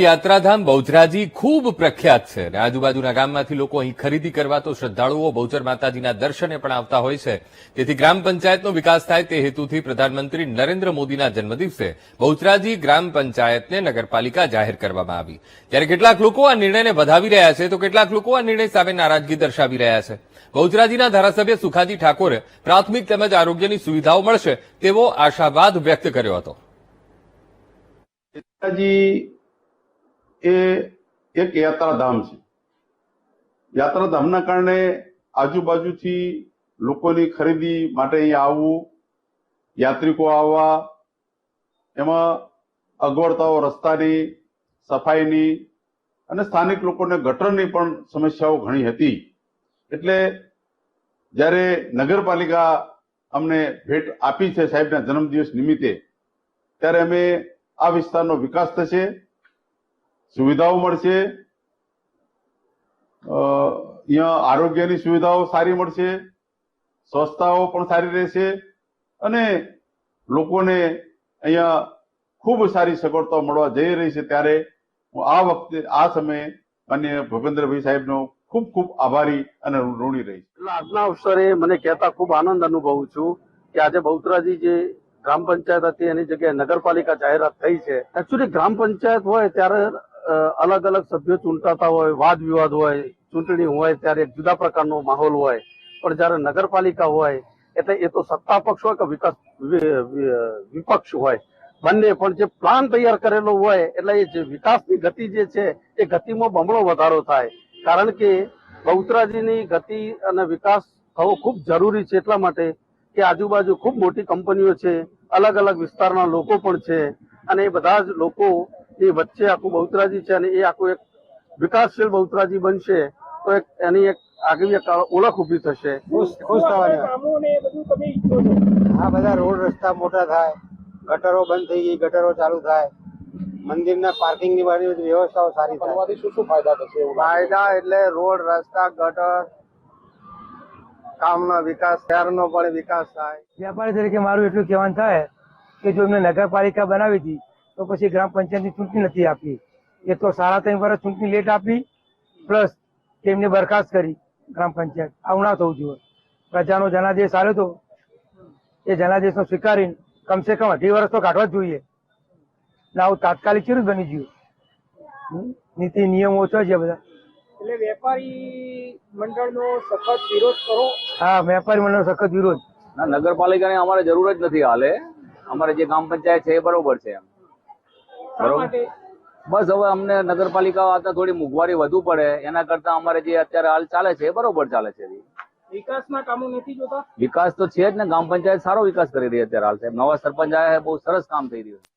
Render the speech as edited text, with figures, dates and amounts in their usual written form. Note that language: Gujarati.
યાત્રાધામ બહુચરાજી ખૂબ પ્રખ્યાત છે અને આજુબાજુના ગામમાંથી લોકો અહીં ખરીદી કરવા તો શ્રદ્ધાળુઓ બહુચર માતાજીના દર્શને પણ આવતા હોય છે। તેથી ગ્રામ પંચાયતનો વિકાસ થાય તે હેતુથી પ્રધાનમંત્રી નરેન્દ્ર મોદીના જન્મદિવસે બહુચરાજી ગ્રામ પંચાયતને નગરપાલિકા જાહેર કરવામાં આવી। ત્યારે કેટલાક લોકો આ નિર્ણયને વધાવી રહ્યા છે તો કેટલાક લોકો આ નિર્ણય સામે નારાજગી દર્શાવી રહ્યા છે। બહુચરાજીના ધારાસભ્ય સુખાજી ઠાકોરે પ્રાથમિક તેમજ આરોગ્યની સુવિધાઓ મળશે તેવો આશાવાદ વ્યક્ત કર્યો હતો। એ એક યાત્રાધામ છે। યાત્રાધામના કારણે આજુબાજુથી લોકોની ખરીદી માટે અહીંયા આવવું, યાત્રિકો આવવા, એમાં અગવડતાઓ રસ્તાની, સફાઈની અને સ્થાનિક લોકોને ગટરની પણ સમસ્યાઓ ઘણી હતી। એટલે જ્યારે નગરપાલિકા અમને ભેટ આપી છે સાહેબના જન્મદિવસ નિમિત્તે, ત્યારે અમે આ વિસ્તારનો વિકાસ થશે, સુવિધાઓ મળશે, અહીંયા આરોગ્યની સુવિધાઓ સારી મળશે, સ્વચ્છતાઓ પણ સારી રહેશે અને લોકોને અહીંયા ખૂબ સારી સગવડતાઓ મળવા જઈ રહી છે। ત્યારે હું આ વખતે આ સમયે માનનીય ભૂપેન્દ્રભાઈ સાહેબનો ખૂબ ખૂબ આભારી અને ઋણી રહીશ। એટલે આજના અવસરે મને કહેતા ખૂબ આનંદ અનુભવું છું કે આજે બહુચરાજી જે ગ્રામ પંચાયત હતી એની જગ્યાએ નગરપાલિકા જાહેરાત થઈ છે। એકચ્યુઅલી ગ્રામ પંચાયત હોય ત્યારે અલગ અલગ સભ્યો ચૂંટાતા હોય, વાદ વિવાદ હોય, ચૂંટણી હોય ત્યારે એક જુદા પ્રકારનો માહોલ હોય, પણ જયારે નગરપાલિકા હોય એટલે એ તો સત્તા પક્ષ હોય કે વિપક્ષ હોય, બંને પણ જે પ્લાન તૈયાર કરેલો હોય એટલે એ જે વિકાસની ગતિ જે છે એ ગતિમાં બમણો વધારો થાય। કારણ કે બહુચરાજીની ગતિ અને વિકાસ થવો ખૂબ જરૂરી છે, એટલા માટે કે આજુબાજુ ખૂબ મોટી કંપનીઓ છે, અલગ અલગ વિસ્તારના લોકો પણ છે અને એ બધા જ લોકો એ વચ્ચે આખું બહુચરાજી છે અને એ આખું એક વિકાસશીલ બહુચરાજી બનશે તો એની એક આગવી એક ઓળખ ઉભી થશે। ખુશ થવાની આ બધા રોડ રસ્તા મોટા થાય, ગટરો બંધ થઈ ગઈ, ગટરો ચાલુ થાય, મંદિરના પાર્કિંગની બધી વ્યવસ્થાઓ સારી થાય। શું શું ફાયદા થશે? ફાયદા એટલે રોડ રસ્તા, ગટર, ગામનો વિકાસ, શહેરનો પણ વિકાસ થાય। વ્યાપારી તરીકે મારું એટલું કહેવાનું થાય કે જો એમને નગરપાલિકા બનાવી હતી તો પછી ગ્રામ પંચાયતની ચૂંટણી નથી આપી। એ તો 3.5 વર્ષ ચૂંટણી લેટ આપી, પ્લસ એમને બરખાસ્ત કરી ગ્રામ પંચાયત। આવું ના થવું જોઈએ। પ્રજાનો જનાદેશ આવ્યો હતો, એ જનાદેશનો સ્વીકારીને કમસે કમ 2.5 વર્ષ તો કાઢવા જ જોઈએ ને આવું તાત્કાલિક કેવું બની ગયું? નીતિ નિયમ ઓછો છે બધા। એટલે વેપારી મંડળનો સખત વિરોધ કરો? હા, વેપારી મંડળનો સખત વિરોધ। નગરપાલિકાની અમારે જરૂર જ નથી હાલે। અમારે જે ગ્રામ પંચાયત છે એ બરોબર છે એમ। બરોબર, બસ હવે અમને નગરપાલિકા આવતા થોડી મોંઘવારી વધુ પડે, એના કરતા અમારે જે અત્યારે હાલ ચાલે છે એ બરોબર ચાલે છે। વિકાસના કામો નથી જોતા? વિકાસ તો છે જ ને, ગ્રામ પંચાયત સારો વિકાસ કરી રહી છે અત્યારે હાલ। સાહેબ નવા સરપંચ આવ્યા છે, બહુ સરસ કામ થઈ રહ્યું છે।